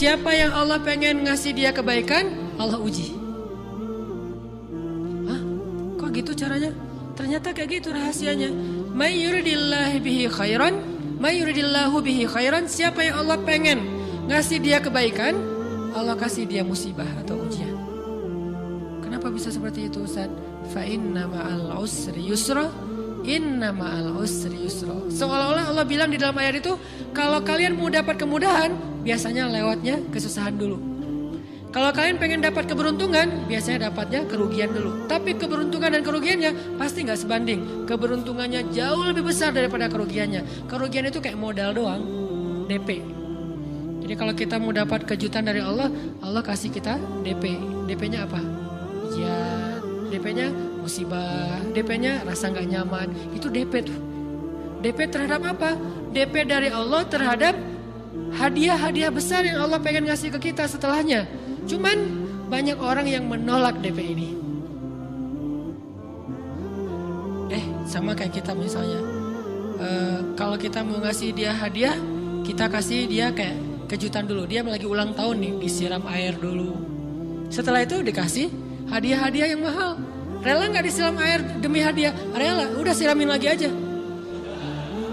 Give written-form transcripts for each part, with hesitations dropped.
siapa yang Allah pengen ngasih dia kebaikan, Allah uji. Hah? Kok gitu caranya? Ternyata kayak gitu rahasianya. May yuridillahu bihi khairan, siapa yang Allah pengen ngasih dia kebaikan, Allah kasih dia musibah atau ujian. Kenapa bisa seperti itu, Ustaz? Fa inna ma'al usri yusra, inna ma'al usri yusra. Seolah-olah Allah bilang di dalam ayat itu, kalau kalian mau dapat kemudahan, biasanya lewatnya kesusahan dulu. Kalau kalian pengen dapat keberuntungan, biasanya dapatnya kerugian dulu. Tapi keberuntungan dan kerugiannya pasti nggak sebanding. Keberuntungannya jauh lebih besar daripada kerugiannya. Kerugian itu kayak modal doang, DP. Jadi kalau kita mau dapat kejutan dari Allah, Allah kasih kita DP. DP-nya apa? Ujian. DP-nya musibah. DP-nya rasa nggak nyaman. Itu DP tuh. DP terhadap apa? DP dari Allah terhadap hadiah-hadiah besar yang Allah pengen ngasih ke kita setelahnya. Cuman banyak orang yang menolak DP ini. Sama kayak kita misalnya. Kalau kita mau ngasih dia hadiah, kita kasih dia kayak kejutan dulu. Dia lagi ulang tahun nih, disiram air dulu. Setelah itu dikasih hadiah-hadiah yang mahal. Rela gak disiram air demi hadiah? Rela, udah siramin lagi aja.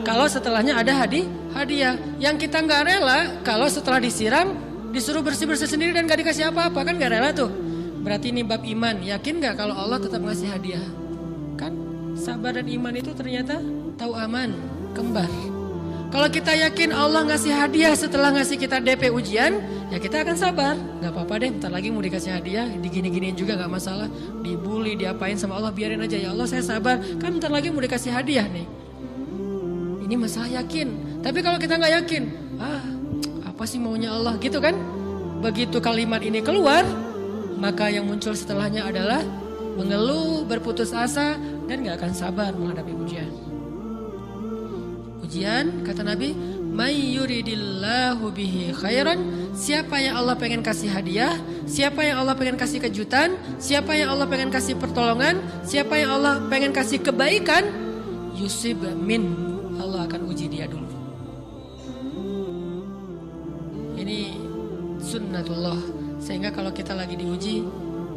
Kalau setelahnya ada hadiah. Yang kita gak rela, kalau setelah disiram disuruh bersih-bersih sendiri dan gak dikasih apa-apa, kan gak rela tuh. Berarti ini bab iman. Yakin gak kalau Allah tetap ngasih hadiah? Kan sabar dan iman itu ternyata tahu aman, kembar. Kalau kita yakin Allah ngasih hadiah setelah ngasih kita DP ujian, ya kita akan sabar. Gak apa-apa deh, bentar lagi mau dikasih hadiah, digini-giniin juga gak masalah. Dibully, diapain sama Allah, biarin aja. Ya Allah saya sabar, kan bentar lagi mau dikasih hadiah nih. Ini masalah yakin. Tapi kalau kita gak yakin, apa sih maunya Allah gitu kan? Begitu kalimat ini keluar, maka yang muncul setelahnya adalah mengeluh, berputus asa, dan gak akan sabar menghadapi ujian. Ujian, kata Nabi, may yuridillahu bihi khairan, siapa yang Allah pengen kasih hadiah, siapa yang Allah pengen kasih kejutan, siapa yang Allah pengen kasih pertolongan, siapa yang Allah pengen kasih kebaikan, yusib min, Allah akan uji dia dulu. Ini sunnatullah. Sehingga kalau kita lagi diuji,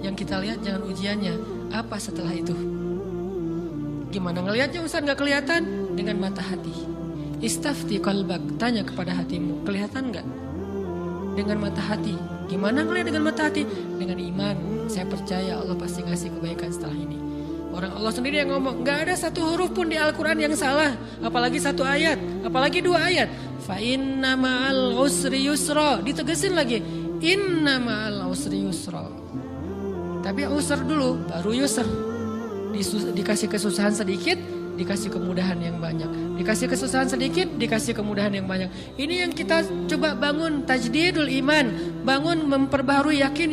yang kita lihat jangan ujiannya, apa setelah itu. Gimana ngelihatnya Ustaz? Gak kelihatan? Dengan mata hati. Istafti qalbak, tanya kepada hatimu, kelihatan gak? Dengan mata hati. Gimana ngelihat dengan mata hati? Dengan iman. Saya percaya Allah pasti ngasih kebaikan setelah ini. Orang Allah sendiri yang ngomong, gak ada satu huruf pun di Al-Quran yang salah. Apalagi satu ayat, apalagi dua ayat. Fa inna ma'al usri yusra. Ditegesin lagi, inna ma'al usri yusra. Tapi usr dulu, baru yusr. Dikasih kesusahan sedikit, dikasih kemudahan yang banyak. Dikasih kesusahan sedikit, dikasih kemudahan yang banyak. Ini yang kita coba bangun, tajdidul iman. Bangun memperbaharui yakin.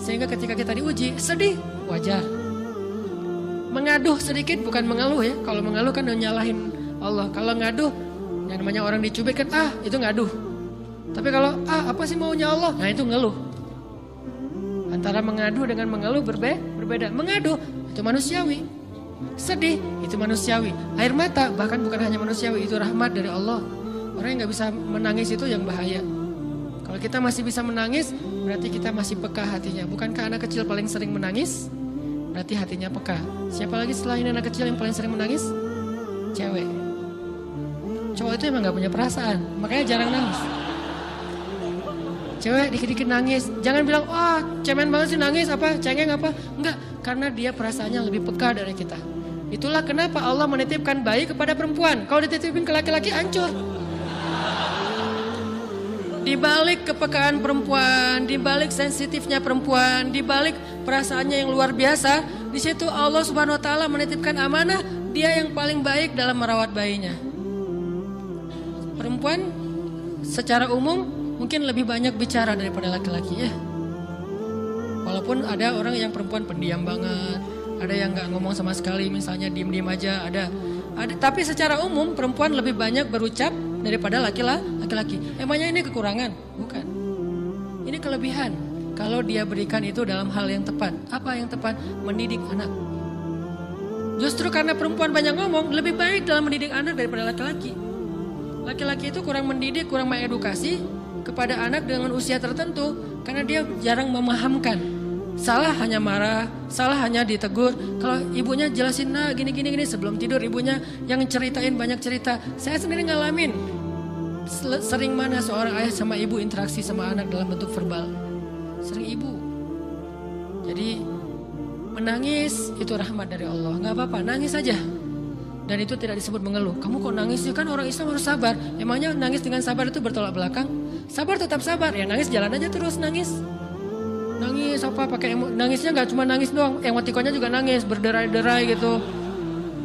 Sehingga ketika kita diuji, sedih, wajar. Mengaduh sedikit, bukan mengeluh ya. Kalau mengeluh kan nyalahin Allah. Kalau ngaduh, yang namanya orang dicubit kan, itu ngaduh. Tapi kalau, apa sih maunya Allah? Nah itu ngeluh. Antara mengadu dengan mengeluh berbeda. Mengaduh, itu manusiawi. Sedih, itu manusiawi. Air mata, bahkan bukan hanya manusiawi, itu rahmat dari Allah. Orang yang gak bisa menangis itu yang bahaya. Kalau kita masih bisa menangis, berarti kita masih peka hatinya. Bukankah anak kecil paling sering menangis? Berarti hatinya peka. Siapa lagi selain anak kecil yang paling sering menangis? Cewek. Cowok itu emang gak punya perasaan, makanya jarang nangis. Cewek dikit-dikit nangis, jangan bilang, cemen banget sih nangis, cengeng apa. Enggak, karena dia perasaannya lebih peka dari kita. Itulah kenapa Allah menitipkan bayi kepada perempuan. Kalau dititipin ke laki-laki hancur. Di balik kepekaan perempuan, di balik sensitifnya perempuan, di balik perasaannya yang luar biasa, di situ Allah Subhanahu wa taala menitipkan amanah, dia yang paling baik dalam merawat bayinya. Perempuan secara umum mungkin lebih banyak bicara daripada laki-laki ya. Walaupun ada orang yang perempuan pendiam banget, ada yang nggak ngomong sama sekali, misalnya diem-diem aja, ada. Tapi secara umum perempuan lebih banyak berucap daripada laki-laki. Emangnya ini kekurangan? Bukan. Ini kelebihan. Kalau dia berikan itu dalam hal yang tepat. Apa yang tepat? Mendidik anak. Justru karena perempuan banyak ngomong, lebih baik dalam mendidik anak daripada laki-laki. Laki-laki itu kurang mendidik, kurang mengedukasi, kepada anak dengan usia tertentu karena dia jarang memahamkan. Salah hanya marah, salah hanya ditegur. Kalau ibunya jelasin, nah gini sebelum tidur ibunya yang ceritain banyak cerita. Saya sendiri ngalamin sering mana seorang ayah sama ibu interaksi sama anak dalam bentuk verbal. Sering ibu. Jadi menangis itu rahmat dari Allah. Gak apa-apa, nangis aja. Dan itu tidak disebut mengeluh. Kamu kok nangis ya, kan orang Islam harus sabar. Emangnya nangis dengan sabar itu bertolak belakang? Sabar tetap sabar, ya nangis jalan aja terus nangis. Nangis apa pakai nangisnya nggak cuma nangis doang, emotikonnya juga nangis, berderai-derai gitu.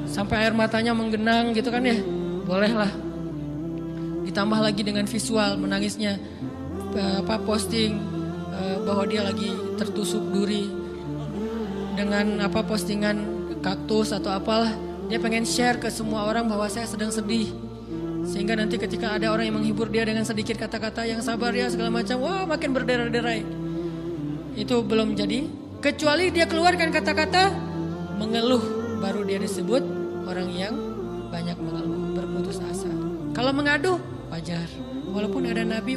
Sampai air matanya menggenang gitu kan ya. Boleh lah. Ditambah lagi dengan visual menangisnya. Posting bahwa dia lagi tertusuk duri dengan postingan kaktus atau apalah. Dia pengen share ke semua orang bahwa saya sedang sedih. Sehingga nanti ketika ada orang yang menghibur dia dengan sedikit kata-kata yang sabar ya segala macam, wah makin berderai-derai. Itu belum jadi, kecuali dia keluarkan kata-kata mengeluh, baru dia disebut orang yang banyak mengeluh, berputus asa. Kalau mengadu wajar, walaupun ada nabi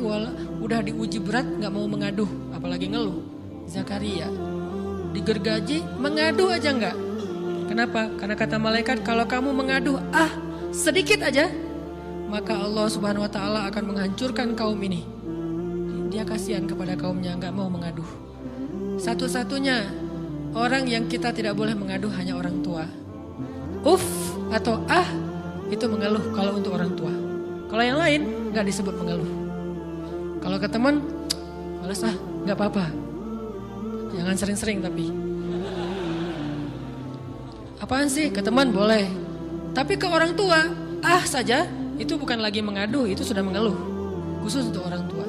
udah diuji berat nggak mau mengadu, apalagi ngeluh. Zakaria digergaji mengadu aja nggak. Kenapa? Karena kata malaikat, kalau kamu mengadu sedikit aja, maka Allah Subhanahu Wa Taala akan menghancurkan kaum ini. Dia kasihan kepada kaumnya, nggak mau mengadu. Satu-satunya orang yang kita tidak boleh mengadu hanya orang tua. Atau itu mengeluh kalau untuk orang tua. Kalau yang lain nggak disebut mengeluh. Kalau ke teman, malas nggak apa-apa. Jangan sering-sering tapi. Apaan sih, ke teman boleh. Tapi ke orang tua, saja itu bukan lagi mengadu, itu sudah mengeluh. Khusus untuk orang tua.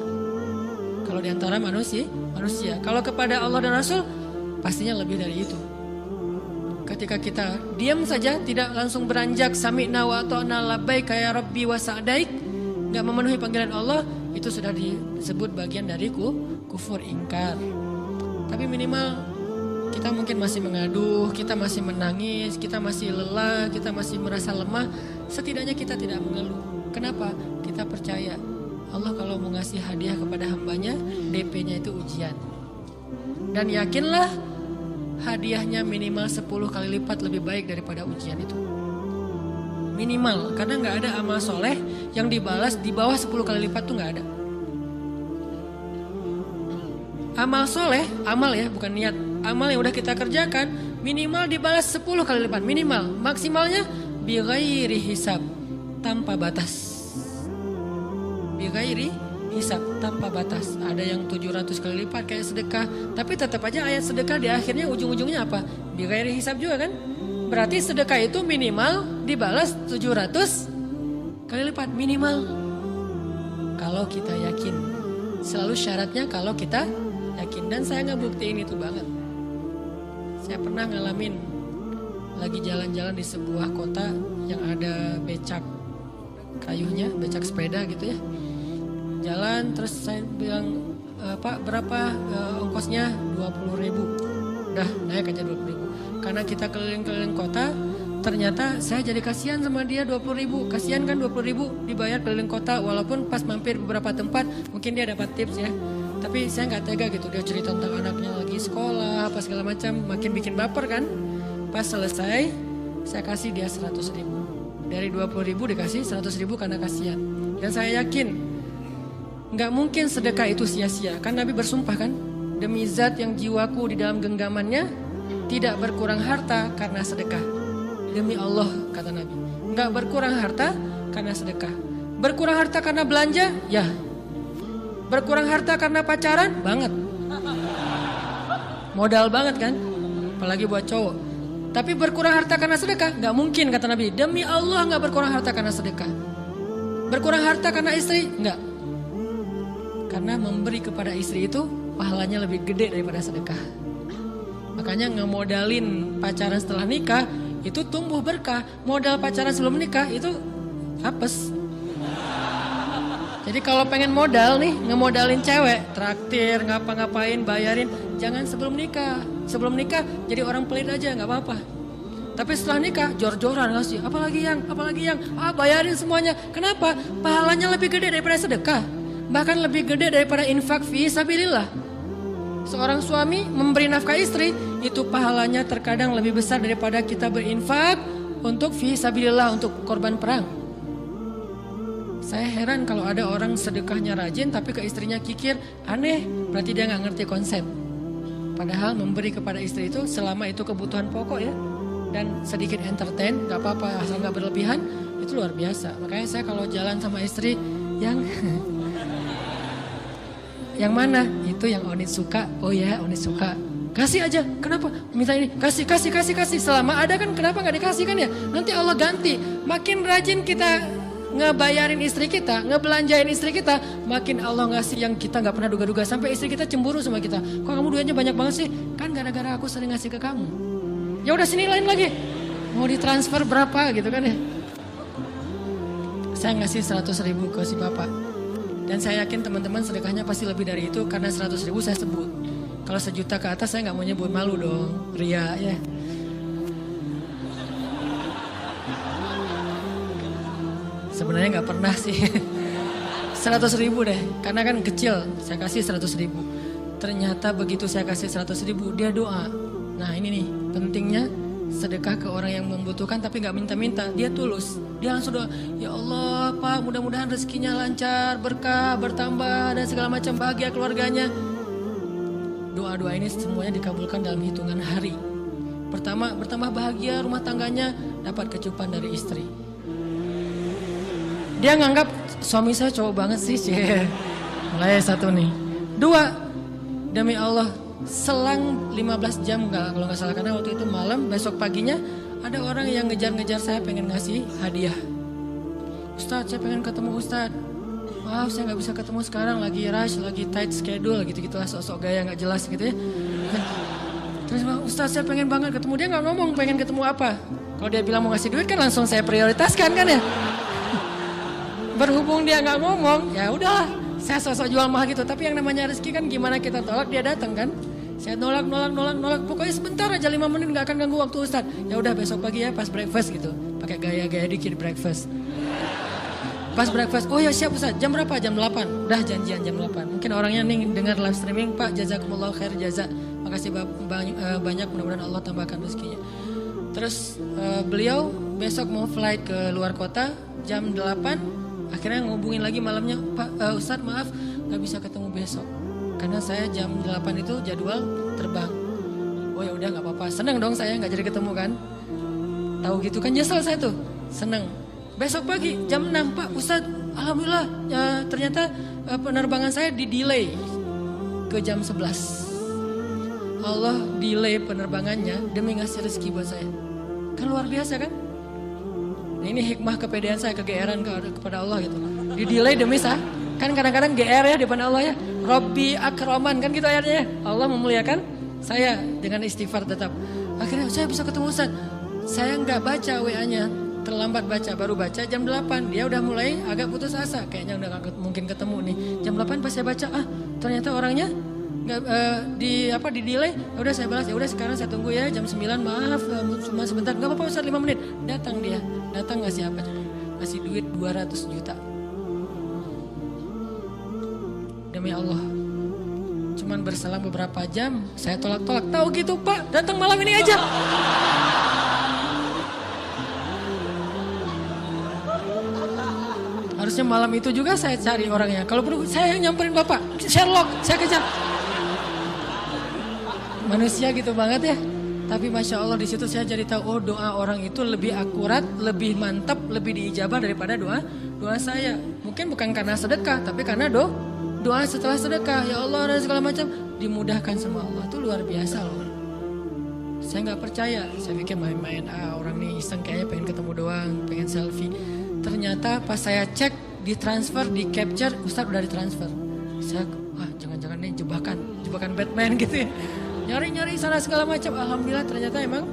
Kalau di antara manusia. Kalau kepada Allah dan Rasul, pastinya lebih dari itu. Ketika kita diam saja, tidak langsung beranjak sami'na wa ata'na labbaik ya rabbi wa sa'daik, nggak memenuhi panggilan Allah, itu sudah disebut bagian dari kufur ingkar. Tapi minimal kita mungkin masih mengaduh, kita masih menangis, kita masih lelah, kita masih merasa lemah. Setidaknya kita tidak mengeluh. Kenapa? Kita percaya Allah kalau mau ngasih hadiah kepada hambanya, DP-nya itu ujian. Dan yakinlah hadiahnya minimal 10 kali lipat lebih baik daripada ujian itu. Minimal, karena gak ada amal soleh yang dibalas di bawah 10 kali lipat tuh gak ada. Amal soleh, amal ya bukan niat. Amal yang udah kita kerjakan minimal dibalas 10 kali lipat. Minimal, maksimalnya bighairi hisab, tanpa batas. Bighairi hisab, tanpa batas. Ada yang 700 kali lipat kayak sedekah. Tapi tetap aja ayat sedekah di akhirnya ujung-ujungnya apa? Bighairi hisab juga kan? Berarti sedekah itu minimal dibalas 700 kali lipat. Minimal. Kalau kita yakin. Selalu syaratnya kalau kita yakin. Dan saya ngebuktiin itu banget. Saya pernah ngalamin lagi jalan-jalan di sebuah kota yang ada becak kayunya, becak sepeda gitu ya. Jalan terus saya bilang, Pak berapa ongkosnya? 20.000. Udah naik aja 20.000. Karena kita keliling-keliling kota, ternyata saya jadi kasihan sama dia 20.000. Kasihan kan 20.000 dibayar keliling kota, walaupun pas mampir beberapa tempat mungkin dia dapat tips ya. Tapi saya nggak tega gitu, dia cerita tentang anaknya lagi sekolah, apa segala macam, makin bikin baper kan. Pas selesai, saya kasih dia 100.000. Dari 20.000 dikasih 100.000 karena kasihan. Dan saya yakin nggak mungkin sedekah itu sia-sia. Kan Nabi bersumpah kan, demi zat yang jiwaku di dalam genggamannya, tidak berkurang harta karena sedekah. Demi Allah kata Nabi, nggak berkurang harta karena sedekah. Berkurang harta karena belanja? Ya. Berkurang harta karena pacaran? Banget. Modal banget kan? Apalagi buat cowok. Tapi berkurang harta karena sedekah? Nggak mungkin kata Nabi. Demi Allah nggak berkurang harta karena sedekah. Berkurang harta karena istri? Nggak. Karena memberi kepada istri itu pahalanya lebih gede daripada sedekah. Makanya ngemodalin pacaran setelah nikah itu tumbuh berkah. Modal pacaran sebelum nikah itu apes. Jadi kalau pengen modal nih, ngemodalin cewek, traktir, ngapa-ngapain, bayarin, jangan sebelum nikah. Sebelum nikah jadi orang pelit aja, nggak apa-apa. Tapi setelah nikah jor-joran ngasih, apalagi yang, bayarin semuanya. Kenapa? Pahalanya lebih gede daripada sedekah. bahkan lebih gede daripada infak fi sabilillah. Seorang suami memberi nafkah istri, itu pahalanya terkadang lebih besar daripada kita berinfak untuk fi sabilillah, untuk korban perang. Saya heran kalau ada orang sedekahnya rajin tapi ke istrinya kikir, aneh, berarti dia nggak ngerti konsep. Padahal memberi kepada istri itu selama itu kebutuhan pokok ya, dan sedikit entertain, nggak apa-apa asal nggak berlebihan, itu luar biasa. Makanya saya kalau jalan sama istri yang yang mana? Itu yang Onit suka. Oh ya, Onit suka. Kasih aja. Kenapa? Minta ini. Kasih. Selama ada kan kenapa nggak dikasih kan ya? Nanti Allah ganti. Makin rajin kita ngebayarin istri kita, ngebelanjain istri kita, makin Allah ngasih yang kita nggak pernah duga-duga. Sampai istri kita cemburu sama kita. Kok kamu duitnya banyak banget sih? Kan gara-gara aku sering ngasih ke kamu. Ya udah sini lain lagi. Mau ditransfer berapa gitu kan ya? Saya ngasih 100.000 ke si bapak. Dan saya yakin teman-teman sedekahnya pasti lebih dari itu karena 100.000 saya sebut. Kalau 1 juta ke atas saya nggak mau nyebut, malu dong, ria ya. Sebenarnya nggak pernah sih. 100.000 deh, karena kan kecil. Saya kasih 100.000. Ternyata begitu saya kasih 100.000 dia doa. Nah ini nih pentingnya sedekah ke orang yang membutuhkan tapi nggak minta-minta, dia tulus. Dia langsung doa, ya Allah Pak mudah-mudahan rezekinya lancar, berkah, bertambah dan segala macam, bahagia keluarganya. Doa-doa ini semuanya dikabulkan dalam hitungan hari. Pertama, bertambah bahagia rumah tangganya, dapat kecupan dari istri. Dia nganggap suami saya cowok banget sih. Mulai 1 nih. 2, demi Allah selang 15 jam kalau nggak salah, karena waktu itu malam, besok paginya ada orang yang ngejar-ngejar saya pengen ngasih hadiah. Ustadz saya pengen ketemu Ustadz, maaf saya nggak bisa ketemu sekarang, lagi rush, lagi tight schedule gitu-gitulah, sosok gaya nggak jelas gitu ya. Terus Ustadz saya pengen banget ketemu, dia nggak ngomong pengen ketemu apa. Kalau dia bilang mau ngasih duit kan langsung saya prioritaskan kan ya. Berhubung dia nggak ngomong, ya udahlah saya sosok jual mahal gitu. Tapi yang namanya rezeki kan gimana kita tolak, dia datang kan. Saya nolak. Pokoknya sebentar aja 5 menit nggak akan ganggu waktu Ustadz. Ya udah besok pagi ya pas breakfast gitu. Pakai gaya-gaya dikit breakfast. Pas breakfast, oh ya siap Ustadz. Jam berapa? Jam 8. Udah janjian jam 8. Mungkin orangnya nih dengar live streaming, Pak jazakumullah khair jaza. Makasih banyak, mudah-mudahan Allah tambahkan rezekinya. Terus beliau besok mau flight ke luar kota jam 8. Akhirnya ngubungin lagi malamnya, Pak Ustadz maaf nggak bisa ketemu besok. Karena saya jam 8 itu jadwal terbang. Oh ya udah nggak apa-apa. Senang dong saya nggak jadi ketemu kan. Tahu gitu kan nyesel saya tuh. Senang. Besok pagi jam 6 Pak Ustadz, alhamdulillah ya, ternyata penerbangan saya di delay ke jam 11. Allah delay penerbangannya demi ngasih rezeki buat saya. Kan luar biasa kan? Nah, ini hikmah kepedean saya, kegeeran kepada Allah gitu. Di delay demi saya. Kan kadang-kadang GR ya di depan Allah ya. Robbi akraman kan gitu ayatnya. Allah memuliakan saya dengan istighfar tetap. Akhirnya saya bisa ketemu Ustaz. Saya nggak baca WA-nya, terlambat baca, baru baca jam 8. Dia udah mulai agak putus asa, kayaknya udah gak mungkin ketemu nih. Jam 8 pas saya baca, ternyata orangnya nggak di delay. Ya udah saya balas, ya udah sekarang saya tunggu ya jam 9. Maaf cuma sebentar. Nggak apa-apa Ustaz, 5 menit. Datang dia, datang ngasih apa? Ngasih duit 200 juta. Demi Allah, cuman berselang beberapa jam saya tolak-tolak. Tahu gitu Pak, datang malam ini aja. Harusnya malam itu juga saya cari orangnya. Kalau perlu saya yang nyamperin Bapak, Sherlock, saya kejar. Manusia gitu banget ya. Tapi Masya Allah di situ saya jadi tahu, oh doa orang itu lebih akurat, lebih mantap, lebih diijabah daripada doa saya. Mungkin bukan karena sedekah, tapi karena doa setelah sedekah, ya Allah dan segala macam dimudahkan sama Allah. Itu luar biasa loh. Saya nggak percaya, saya pikir main-main, orang nih iseng kayaknya pengen ketemu doang, pengen selfie. Ternyata pas saya cek, ditransfer, di capture, Ustadz udah ditransfer. Saya, jangan-jangan nih jebakan Batman gitu ya. Nyari-nyari sana segala macam. Alhamdulillah ternyata emang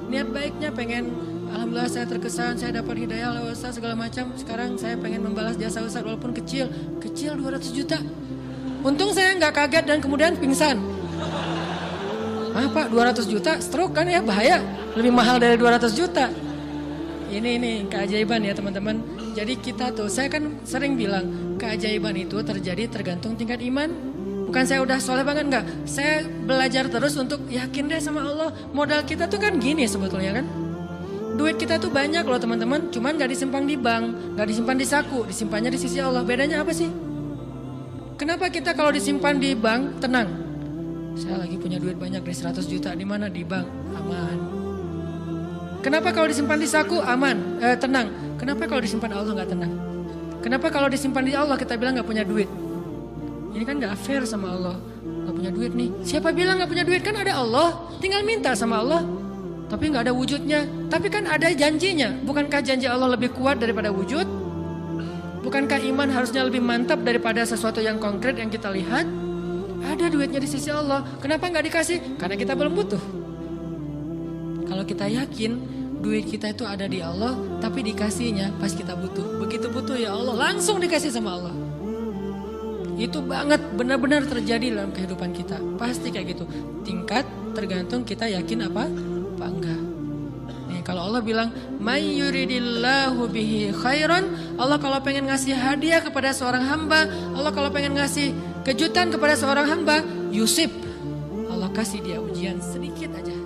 niat baiknya pengen, alhamdulillah saya terkesan, saya dapat hidayah lewat Ustadz segala macam. Sekarang saya pengen membalas jasa Ustadz walaupun kecil 200 juta. Untung saya nggak kaget dan kemudian pingsan. Pak 200 juta stroke kan ya, bahaya. Lebih mahal dari 200 juta. Ini keajaiban ya teman-teman. Jadi kita tuh, saya kan sering bilang keajaiban itu terjadi tergantung tingkat iman. Bukan saya udah soleh banget, enggak. Saya belajar terus untuk yakin deh sama Allah. Modal kita tuh kan gini sebetulnya kan. Duit kita tuh banyak loh teman-teman, cuman gak disimpan di bank, gak disimpan di saku, disimpannya di sisi Allah. Bedanya apa sih? Kenapa kita kalau disimpan di bank tenang? Saya lagi punya duit banyak deh 100 juta, di mana? Di bank, aman. Kenapa kalau disimpan di saku aman, tenang? Kenapa kalau disimpan Allah gak tenang? Kenapa kalau disimpan di Allah kita bilang gak punya duit? Ini kan gak fair sama Allah. Gak punya duit nih. Siapa bilang gak punya duit? Kan ada Allah. Tinggal minta sama Allah. Tapi gak ada wujudnya. Tapi kan ada janjinya. Bukankah janji Allah lebih kuat daripada wujud? Bukankah iman harusnya lebih mantap daripada sesuatu yang konkret yang kita lihat? Ada duitnya di sisi Allah. Kenapa gak dikasih? Karena kita belum butuh. Kalau kita yakin duit kita itu ada di Allah, tapi dikasihnya pas kita butuh. Begitu butuh ya Allah, langsung dikasih sama Allah. Itu banget benar-benar terjadi dalam kehidupan kita. Pasti kayak gitu. Tingkat tergantung kita yakin apa enggak. Nih kalau Allah bilang may yuridillahu bihi khairan, Allah kalau pengen ngasih hadiah kepada seorang hamba, Allah kalau pengen ngasih kejutan kepada seorang hamba, yusib. Allah kasih dia ujian sedikit aja.